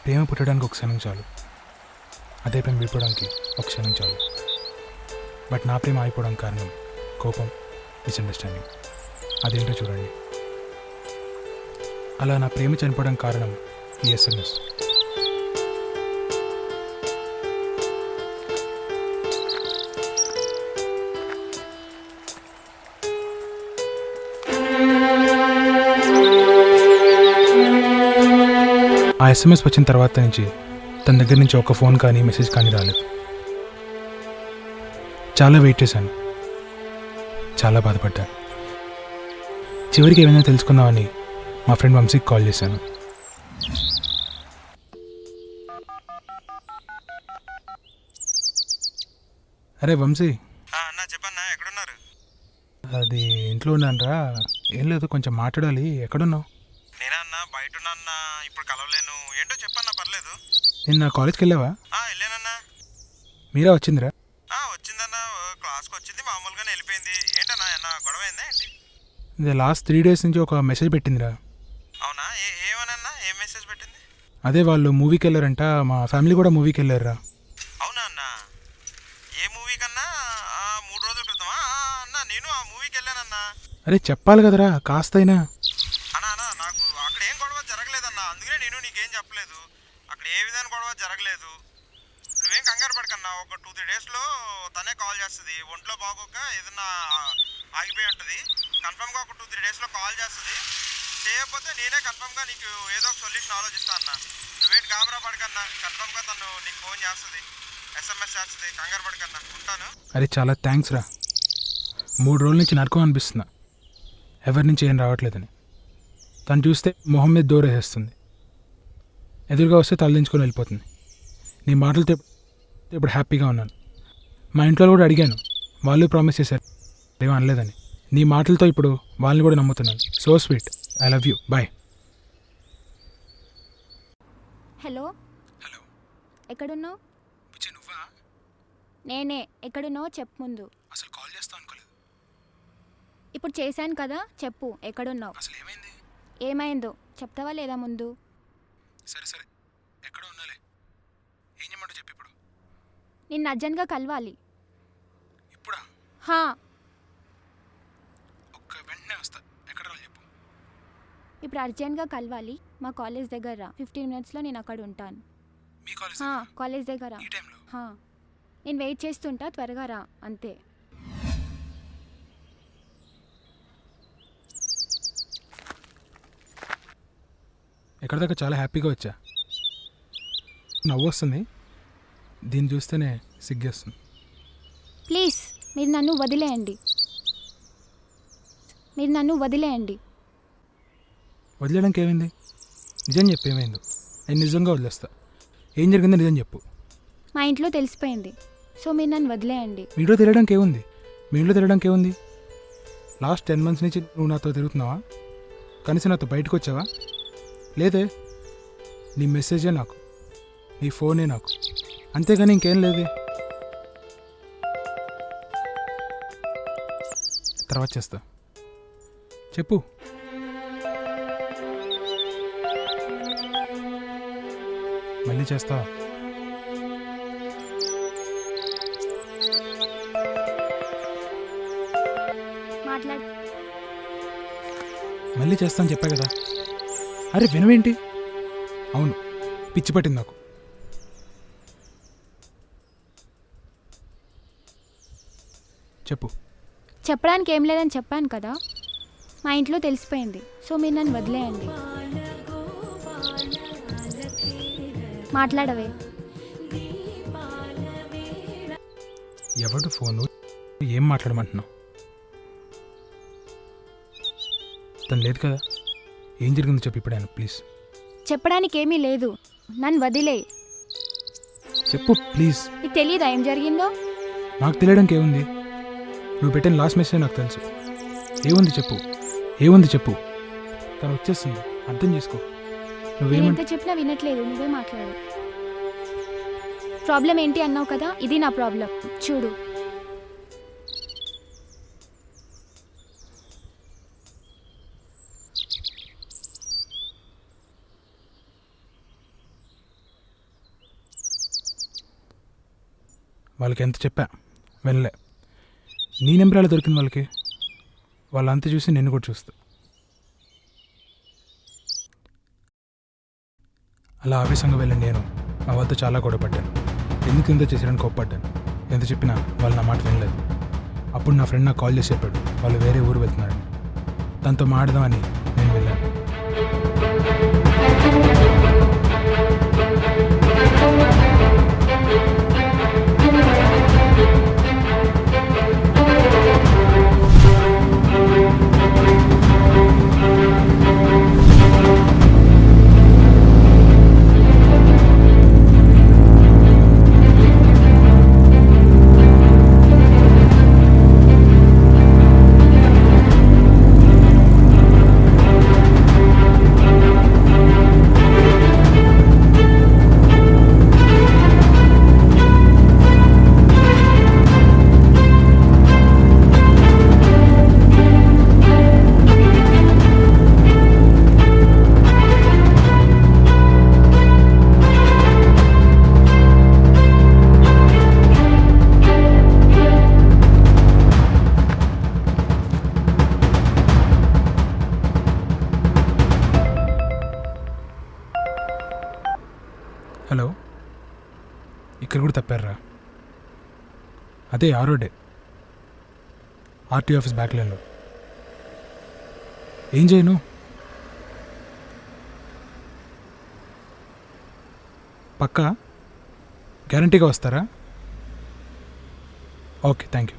ప్రేమ పుట్టడానికి ఒక క్షణం చాలు, అదే ప్రేమ విడిపోవడానికి ఒక క్షణం చాలు. బట్ నా ప్రేమ ఆగిపోవడానికి కారణం కోపం, మిస్అండర్స్టాండింగ్. అదేంటో చూడండి. అలా నా ప్రేమ చనిపోవడానికి కారణం ఈ ఎస్ఎంఎస్. ఆ ఎస్ఎంఎస్ వచ్చిన తర్వాత నుంచి తన దగ్గర నుంచి ఒక ఫోన్ కానీ మెసేజ్ కానీ రాలేదు. చాలా వెయిట్ చేశాను, చాలా బాధపడ్డాను. చివరికి ఏమైనా తెలుసుకుందామని మా ఫ్రెండ్ వంశీకి కాల్ చేశాను. అరే వంశీ, అన్నా చెప్పన్నా, ఎక్కడున్నారు? అది ఇంట్లో ఉన్నానరా. ఏం లేదు, కొంచెం మాట్లాడాలి. ఎక్కడున్నావు? నేనా అన్నా, బయట ఉన్నా, ఇప్పుడు కలవలేను. ఏంటో చెప్పన్నా, పర్లేదు. నిన్న కాలేజ్కి వెళ్ళావా? వెళ్ళానన్నా. మీరా వచ్చిందిరా? వచ్చిందన్నా, క్లాస్కి వచ్చింది, మామూలుగానే వెళ్ళిపోయింది. ఏంటన్నా, అన్నా గొడవ అయిందా ఏంటి? ఇది లాస్ట్ 3 days నుంచి ఒక మెసేజ్ పెట్టిందిరా. అవునా? ఏమనన్నా, ఏం మెసేజ్ పెట్టింది? అదే వాళ్ళు మూవీకి వెళ్ళారంట, మా ఫ్యామిలీ కూడా మూవీకి వెళ్ళారురా. అవునా అన్నా? ఏ మూవీ కన్నా? 3 రోజుల క్రితమా? అన్నా నేను ఆ మూవీకి వెళ్ళానన్నా. అరే చెప్పాలి కదరా కాస్తైనా. అన్నా నాకు అక్కడ ఏం గొడవ జరగలేదన్నా, అందుకనే నేను నీకేం చెప్పలేదు. అక్కడ ఏ విధంగా గొడవ జరగలేదు. నువ్వేం కంగారు పడకన్నా, ఒక 2-3 డేస్లో తనే కాల్ చేస్తుంది. ఒంట్లో బాగోక ఏదన్నా ఆగిపోయి ఉంటుంది. కన్ఫర్మ్గా ఒక 2-3 డేస్లో కాల్ చేస్తుంది. చేయకపోతే నేనే కన్ఫర్మ్గా నీకు ఏదో ఒక సొల్యూషన్ ఆలోచిస్తా అన్నా. నువ్వేంటి గాబరా పడకన్నా, కన్ఫర్మ్గా తను నీకు ఫోన్ చేస్తుంది, ఎస్ఎంఎస్ చేస్తుంది. కంగారు పడకన్నా, ఉంటాను. అరే చాలా థ్యాంక్స్ రా. 3 రోజుల నుంచి నరకం అనిపిస్తున్నా, ఎవరి నుంచి ఏం రావట్లేదని. తను చూస్తే మొహం మీద దూరేసేస్తుంది, ఎదురుగా వస్తే తలదించుకొని వెళ్ళిపోతుంది. నీ మాటలతో ఇప్పుడు హ్యాపీగా ఉన్నాను. మా ఇంట్లో కూడా అడిగాను, వాళ్ళు ప్రామిస్ చేశారు ఏమో అనలేదని. నీ మాటలతో ఇప్పుడు వాళ్ళని కూడా నమ్ముతున్నాను. So sweet, I love you, bye. Hello hello, ఎక్కడున్నావు? నువ్వా? నేనే. ఎక్కడున్నావు చెప్పు ముందు. అసలు కాల్ చేస్తావు అనుకోలేదు. ఇప్పుడు చేశాను కదా, చెప్పు ఎక్కడున్నావు? అసలు ఏమైంది? ఏమైందో చెప్తావా లేదా ముందు? సరే సరే, ఎక్కడో ఉన్నాలే. ఏం చేయమంటో చెప్పు ఇప్పుడు. నిన్ను అర్జెంట్గా కలవాలి. ఇప్పుడా? హా, ఒక్క వెంటనే వస్తా. ఎక్కడ చెప్పు. ఇప్పుడు అర్జెంట్గా కలవాలి. మా కాలేజ్ దగ్గర 15 minutesలో నేను అక్కడ ఉంటాను. మీ కాలేజ్ కాలేజ్ దగ్గర. ఈ టైంలో? నేను వెయిట్ చేస్తుంటా, త్వరగా రా అంతే. ఎక్కడ దాకా చాలా హ్యాపీగా వచ్చా. నవ్వు వస్తుంది, దీన్ని చూస్తేనే సిగ్గేస్తుంది. ప్లీజ్ మీరు నన్ను వదిలేయండి. మీరు నన్ను వదిలేయండి. వదిలేయడానికి ఏమైంది? నిజం చెప్పు, ఏమైందో. నేను నిజంగా వదిలేస్తా. ఏం జరిగిందో నిజం చెప్పు. మా ఇంట్లో తెలిసిపోయింది, సో మీరు నన్ను వదిలేయండి. మీ ఇంట్లో తిరగడానికి ఏముంది? మీ ఇంట్లో తిరగడానికి ఏముంది? లాస్ట్ 10 months నుంచి నువ్వు నాతో తిరుగుతున్నావా? కనీసం నాతో బయటకు వచ్చావా? లేదే. నీ మెసేజే నాకు, నీ ఫోనే నాకు, అంతేగాని ఇంకేం లేదే. తర్వాత చేస్తా, చెప్పు. మళ్ళీ చేస్తా. మాట్లాడు. మళ్ళీ చేస్తాను చెప్పా కదా. అరే వినవేంటి? అవును, పిచ్చి పట్టింది నాకు. చెప్పు. చెప్పడానికి ఏం లేదని చెప్పాను కదా. మా ఇంట్లో తెలిసిపోయింది, సో మీరు నన్ను వదిలేయండి. మాట్లాడవే. ఎవడు ఫోను? ఏం మాట్లాడమంటున్నావు? తను లేదు కదా. ఏం జరిగిందో చెప్పు ఇప్పుడైనా ప్లీజ్. చెప్పడానికి ఏమీ లేదు, నన్ను వదిలే. చెప్పు ప్లీజ్. నీకు తెలియదా ఏం జరిగిందో? నాకు తెలియడానికి ఏముంది? నువ్వు పెట్టిన లాస్ట్ మెసేజ్ నాకు తెలుసు. ఏముంది చెప్పు, ఏముంది చెప్పు. తను వచ్చేస్తుంది, అర్థం చేసుకో. నేను నువ్వేమంటే ఎంత చెప్పినా వినట్లేదు, నువ్వే మాట్లాడు. ప్రాబ్లం ఏంటి అన్నావు కదా, ఇది నా ప్రాబ్లం. చూడు, వాళ్ళకి ఎంత చెప్పా వెళ్ళలే. నీ నెంబర్ ఎలా దొరికింది వాళ్ళకి? వాళ్ళంతా చూసి నిన్ను కూడా చూస్తా. అలా ఆవేశంగా వెళ్ళండి. నేను మా వాళ్ళతో చాలా గొడవపడ్డాను. ఎందుకు ఇంత చేసాడని కోప్పడ్డాను. ఎంత చెప్పినా వాళ్ళు నా మాట వినలేదు. అప్పుడు నా ఫ్రెండ్ నాకు కాల్ చేసి చెప్పాడు వాళ్ళు వేరే ఊరు వెళ్తున్నారని. తనతో మాడదామని నేను వెళ్ళాను. హలో, ఇక్కడ కూడా తప్పారా? అదే ఆ రోడ్డే, ఆర్టీ ఆఫీస్ బ్యాక్ లైన్లో. ఏం చేయను? పక్కా గ్యారంటీగా వస్తారా? Okay, thank you.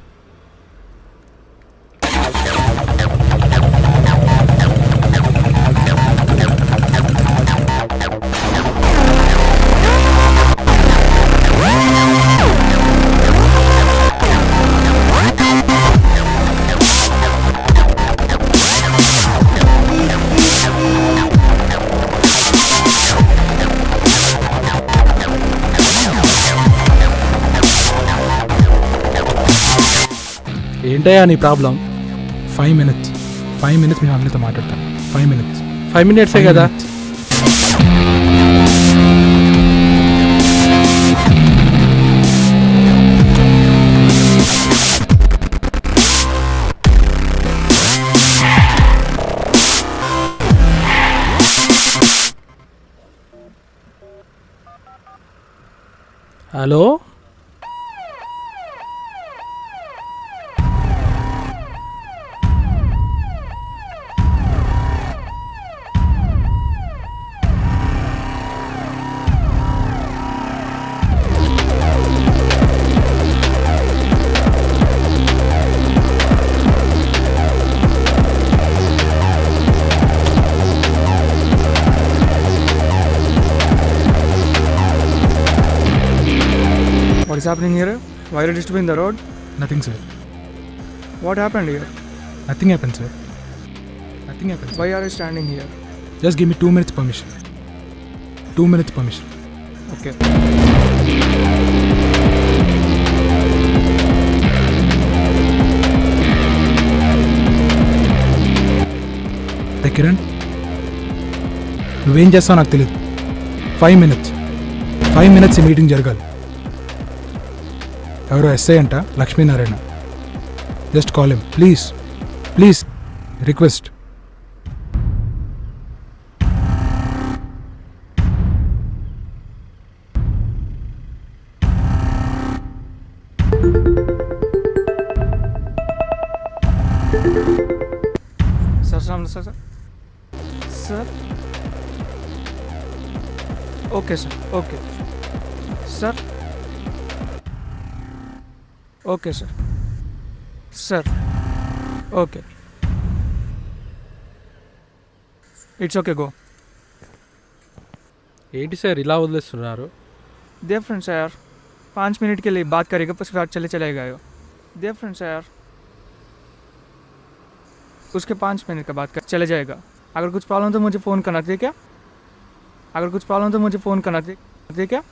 ఏంటయ్యా నీ ప్రాబ్లం? 5 minutes మీ ఫ్యామిలీతో మాట్లాడతాను. 5 minutes. 5 minutes కదా. Hello, What is happening here? Why are you disturbing the road? Nothing sir. What happened here? Nothing happen sir. Nothing happen. Why are you standing here? Just give me 2 minutes permission. 2 minutes permission. Okay. Kiran, నువ్వేం చేస్తావు నాకు తెలియదు. 5 minutes ఈ meeting జరగాలి. ఎవరో SI అంట, Lakshminarayana. Just call him please, request. Sir. Okay, sir. Okay. Sir. Okay, sir. Sir. Okay. It's okay, go. ఏంటి sir ఇలా వదిలేస్తున్నారు? Dear friends है यार, 5 मिनट के लिए बात करेगा उसके बाद चलेगा यो. Dear friends है यार, उसके 5 मिनट का बात कर चले जाएगा. अगर कुछ प्रॉब्लम तो मुझे फ़ोन करना, ठीक है? अगर कुछ प्रॉब्लम तो मुझे फ़ोन करना, ठीक है?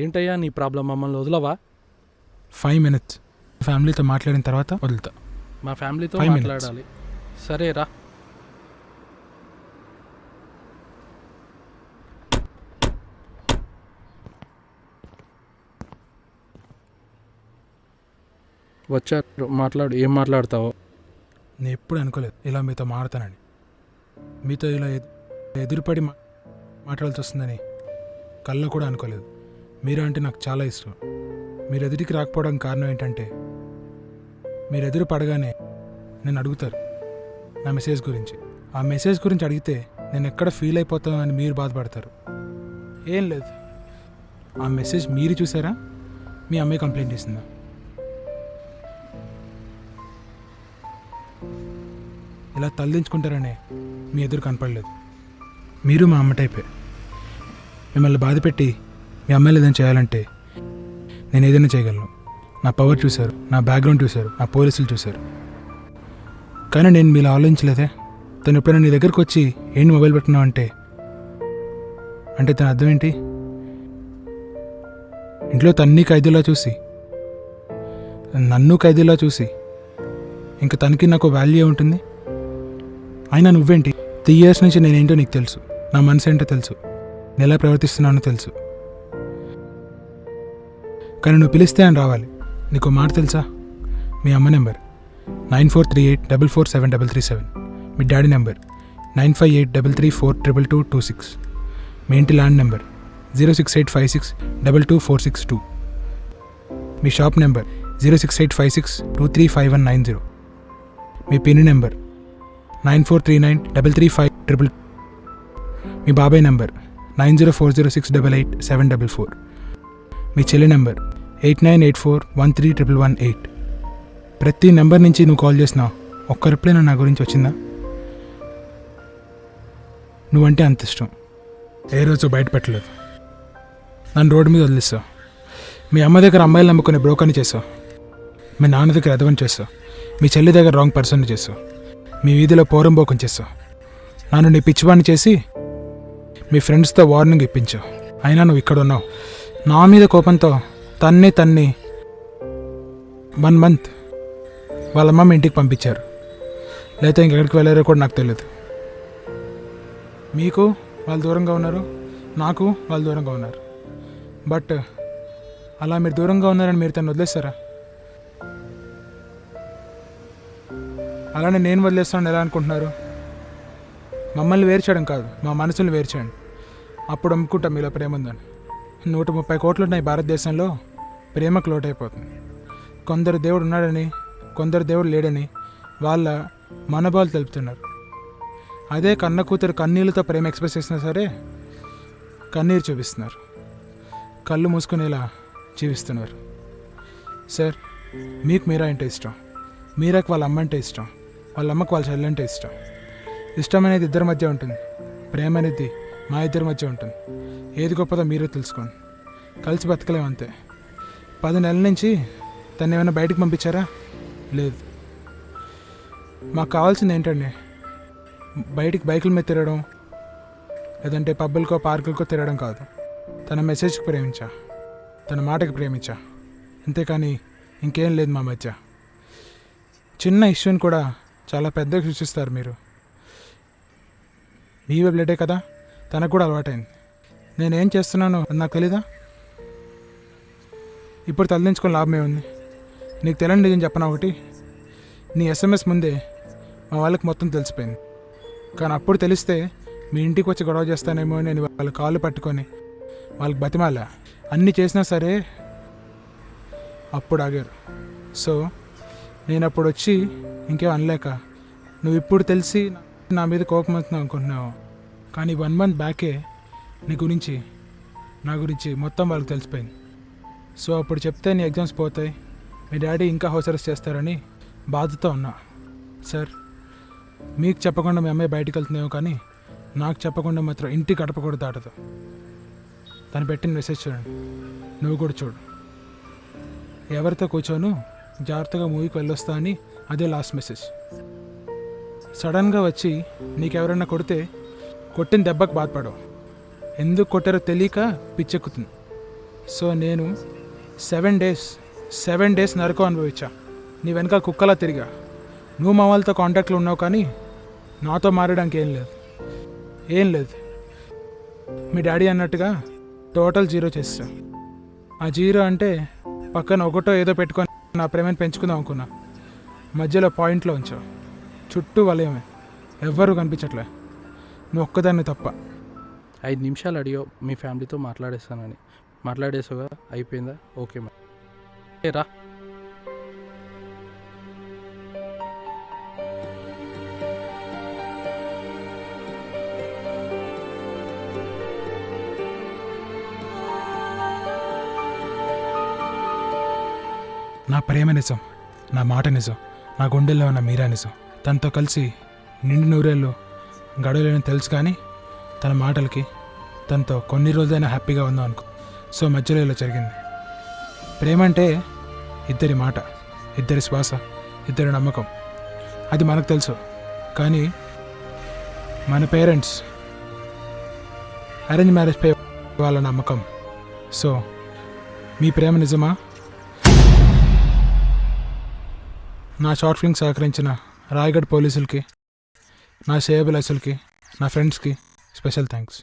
ఏంటయ్యా నీ ప్రాబ్లం? మమ్మల్ని వదలవా? 5 minutes ఫ్యామిలీతో మాట్లాడిన తర్వాత వదులుతా. మా ఫ్యామిలీతో 5 minutes. మాట్లాడాలి. సరే రా. వచ్చారు, మాట్లాడు, ఏం మాట్లాడతావో. నేను ఎప్పుడు అనుకోలేదు ఇలా మీతో మాడతానని, మీతో ఇలా ఎదురుపడి మాట్లాడాల్సి వస్తుందని కల్లో కూడా అనుకోలేదు. మీరు అంటే నాకు చాలా ఇష్టం. మీరు ఎదుటికి రాకపోవడం కారణం ఏంటంటే, మీరు ఎదురు పడగానే నేను అడుగుతారు నా మెసేజ్ గురించి. ఆ మెసేజ్ గురించి అడిగితే నేను ఎక్కడ ఫీల్ అయిపోతాను అని మీరు బాధపడతారు. ఏం లేదు, ఆ మెసేజ్ మీరు చూసారా, మీ అమ్మాయి కంప్లైంట్ చేసిందా? ఇలా తలదించుకుంటారనే మీ ఎదురు కనపడలేదు. మీరు మా అమ్మ టైపే. మిమ్మల్ని బాధపెట్టి మీ అమ్మాయిలు ఏదైనా చేయాలంటే నేను ఏదైనా చేయగలను. నా పవర్ చూశారు, నా బ్యాక్గ్రౌండ్ చూశారు, నా పోలీసులు చూశారు. కానీ నేను మీలా ఆలోచించలేదే. తను ఎప్పుడైనా నీ దగ్గరకు వచ్చి ఏంటి మొబైల్ పెట్టున్నావు అంటే తన అర్థం ఏంటి? ఇంట్లో తన్ని ఖైదీలా చూసి, నన్ను ఖైదీలా చూసి, ఇంకా తనకి నాకు వాల్యూ ఉంటుంది. అయినా నువ్వేంటి? 3 years నుంచి నేనేంటో నీకు తెలుసు, నా మనసు ఏంటో తెలుసు, నేను ఎలా ప్రవర్తిస్తున్నానో తెలుసు. కానీ నువ్వు పిలిస్తే అని రావాలి. నీకు మాట తెలుసా? మీ అమ్మ నెంబర్ 9438444737, మీ డాడీ నెంబర్ 9583342226, మీ ఇంటి ల్యాండ్ నెంబర్ 06856222462, మీ షాప్ నెంబర్ 06856235190, మీ పిన్ నెంబర్ 9439335322, మీ బాబాయ్ నెంబర్ 9040688744, మీ చెల్లి నెంబర్ 8984131118. ప్రతి నెంబర్ నుంచి నువ్వు కాల్ చేసినా ఒక్క రిప్లై నా గురించి వచ్చిందా? నువ్వంటే అంత ఇష్టం. ఏ రోజు బయట పెట్టలేదు. నన్ను రోడ్డు మీద వదిలేస్తావు. మీ అమ్మ దగ్గర అమ్మాయిలు నమ్ముకునే బ్రోకర్ని చేసావు. మీ నాన్న దగ్గర ఎదవని చేస్తావు. మీ చెల్లి దగ్గర రాంగ్ పర్సన్ని చేస్తావు. మీ వీధిలో పోరంబోకం చేస్తావు. నన్ను నీ పిచ్చివాడిని చేసి మీ ఫ్రెండ్స్తో వార్నింగ్ ఇప్పించావు. అయినా నువ్వు ఇక్కడ ఉన్నావు. నా మీద కోపంతో తన్ని 1 month వాళ్ళ అమ్మమ్మ ఇంటికి పంపించారు. లేకపోతే ఇంకెక్కడికి వెళ్ళారో కూడా నాకు తెలియదు. మీకు వాళ్ళు దూరంగా ఉన్నారు, నాకు వాళ్ళు దూరంగా ఉన్నారు. బట్ అలా మీరు దూరంగా ఉన్నారని మీరు తను వదిలేస్తారా? అలానే నేను వదిలేస్తానని ఎలా అనుకుంటున్నారు? మమ్మల్ని వేరు చేయడం కాదు, మా మనసులు వేరు చేయండి. అప్పుడు అమ్ముకుంటాం మీలో ప్రేమ ఉందని. 130 కోట్లు ఉన్న ఈ భారతదేశంలో ప్రేమకు లోటైపోతుంది. కొందరు దేవుడు ఉన్నాడని, కొందరు దేవుడు లేడని వాళ్ళ మనోభావాలు తెలుపుతున్నారు. అదే కన్న కూతురు కన్నీళ్ళతో ప్రేమ ఎక్స్ప్రెస్ చేసినా సరే కన్నీరు చూపిస్తున్నారు, కళ్ళు మూసుకునేలా జీవిస్తున్నారు. సార్, మీకు మీరా అంటే ఇష్టం, మీరాకి వాళ్ళ అమ్మ అంటే ఇష్టం, వాళ్ళ అమ్మకి వాళ్ళ చెల్లి అంటే ఇష్టం. ఇష్టం అనేది ఇద్దరి మధ్య ఉంటుంది, ప్రేమ అనేది మా ఇద్దరి మధ్య ఉంటుంది. ఏది గొప్పదో మీరే తెలుసుకోండి. కలిసి బతకలేం అంతే. 10 నెలల నుంచి తను ఏమైనా బయటకు పంపించారా? లేదు. మాకు కావాల్సింది ఏంటండి? బయటికి బైకుల మీద తిరగడం, లేదంటే పబ్బులకో పార్కులకో తిరగడం కాదు. తన మెసేజ్కి ప్రేమించా, తన మాటకి ప్రేమించా, అంతేకాని ఇంకేం లేదు మా మధ్య. చిన్న ఇష్యూని కూడా చాలా పెద్దగా సృష్టిస్తారు మీరు. మీవే బ్లడే కదా, తనకు కూడా అలవాటైంది. నేనేం చేస్తున్నానో అది నాకు తెలీదా? ఇప్పుడు తలదించుకొని లాభమే ఉంది. నీకు తెలియని నిజం చెప్పనా ఒకటి? నీ SMS ముందే మా వాళ్ళకి మొత్తం తెలిసిపోయింది. కానీ అప్పుడు తెలిస్తే మీ ఇంటికి వచ్చి గొడవ చేస్తానేమో నేను వాళ్ళ కాళ్ళు పట్టుకొని వాళ్ళకి బతిమాలా. అన్నీ చేసినా సరే అప్పుడు ఆగారు. సో నేను అప్పుడు వచ్చి ఇంకేం అనలేక, నువ్వు ఇప్పుడు తెలిసి నా మీద కోపం వస్తున్నావు అనుకుంటున్నావు. కానీ 1 month బ్యాకే నీ గురించి, నా గురించి మొత్తం వాళ్ళకి తెలిసిపోయింది. సో అప్పుడు చెప్తే నీ ఎగ్జామ్స్ పోతాయి, మీ డాడీ ఇంకా హౌస్ అరెస్ట్ చేస్తారని బాధతో ఉన్నా. సార్, మీకు చెప్పకుండా మీ అమ్మాయి బయటికి వెళ్తుందేమో, కానీ నాకు చెప్పకుండా మాత్రం ఇంటి గడప కూడా దాటదు. తను పెట్టిన మెసేజ్ చూడండి, నువ్వు కూడా చూడు. ఎవరితో కూర్చోను, జాగ్రత్తగా మూవీకి వెళ్ళొస్తా అని అదే లాస్ట్ మెసేజ్. సడన్గా వచ్చి నీకెవరైనా కొడితే కొట్టిన దెబ్బకు బాధపడవు, ఎందుకు కొట్టారో తెలియక పిచ్చెక్కుతుంది. సో నేను 7 days నరకం అనుభవించా. నీ వెనక కుక్కలా తిరిగా. నువ్వు మా వాళ్ళతో కాంటాక్ట్లో ఉన్నావు, కానీ నాతో మారడానికి ఏం లేదు. మీ డాడీ అన్నట్టుగా టోటల్ 0 చేస్తా. ఆ 0 అంటే పక్కన ఒకటో ఏదో పెట్టుకొని నా ప్రేమను పెంచుకుందాం అనుకున్నా, మధ్యలో పాయింట్లో ఉంచావు. చుట్టూ వలయమే, ఎవ్వరూ కనిపించట్లే, నువ్వు ఒక్కదాన్ని తప్ప. 5 నిమిషాలు అడిగావు మీ ఫ్యామిలీతో మాట్లాడేస్తానని. మాట్లాడేసావుగా, అయిపోయిందా? ఓకే మరి రా. నా ప్రేమ నిజం, నా మాట నిజం, నా గుండెల్లో ఉన్న మీరా నిజం. తనతో కలిసి నిండు నూరేళ్ళు గడవలేని తెలుసు, కానీ తన మాటలకి తనతో కొన్ని రోజులైనా హ్యాపీగా ఉందాం అనుకో. సో మధ్యలో ఇలా జరిగింది. ప్రేమ అంటే ఇద్దరి మాట, ఇద్దరి శ్వాస, ఇద్దరి నమ్మకం. అది మనకు తెలుసు, కానీ మన పేరెంట్స్ అరేంజ్ మ్యారేజ్ పై వాళ్ళ నమ్మకం. సో మీ ప్రేమ నిజమా? నా షార్ట్ ఫిల్మ్ సహకరించిన రాయగఢ్ పోలీసులకి, నా సేవబుల్ అసలుకి, నా ఫ్రెండ్స్కి స్పెషల్ థ్యాంక్స్.